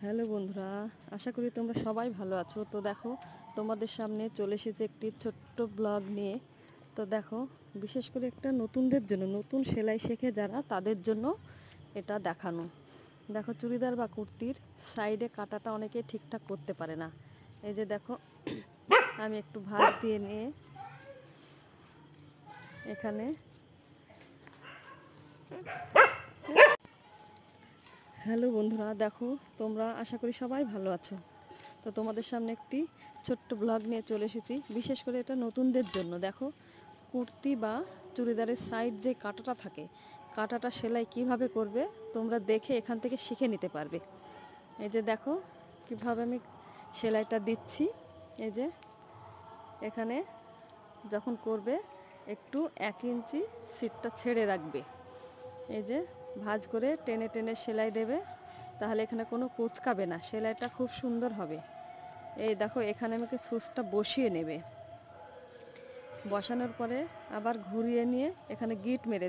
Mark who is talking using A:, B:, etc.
A: Hello বন্ধুরা, আশা করি তোমরা সবাই ভালো আছো। তো দেখো, তোমাদের সামনে চলে এসেছে একটি ছোট্ট ব্লগ নিয়ে। তো দেখো, বিশেষ করে একটা নতুনদের জন্য, নতুন সেলাই শেখে যারা, তাদের জন্য এটা দেখানো। দেখো, চুড়িদার বা কুর্তির সাইডে কাটাটা অনেকে ঠিকঠাক করতে পারে না। এই যে দেখো, আমি একটু ভাঁজ দিয়ে নিয়ে এখানে, হ্যালো বন্ধুরা, দেখো তোমরা আশা করি সবাই ভালো আছো। তো তোমাদের সামনে একটি ছোট্ট ব্লগ নিয়ে চলে এসেছি। বিশেষ করে এটা নতুনদের জন্য। দেখো, কুর্তি বা চুড়িদারের সাইড যে কাটাটা থাকে, কাটাটা সেলাই কিভাবে করবে তোমরা দেখে এখান থেকে শিখে নিতে পারবে। এই যে দেখো কিভাবে আমি সেলাইটা দিচ্ছি। এই যে এখানে যখন করবে একটু 1 ইঞ্চি সিটটা ছেড়ে রাখবে। এই যে ভাঁজ করে টেনে টেনে সেলাই দেবে, তাহলে এখানে কোনো কুচকাবে না, সেলাইটা খুব সুন্দর হবে। এই দেখো, এখানে আমাকে সুচটা বসিয়ে নেবে, বসানোর পরে আবার ঘুরিয়ে নিয়ে এখানে গিট মেরে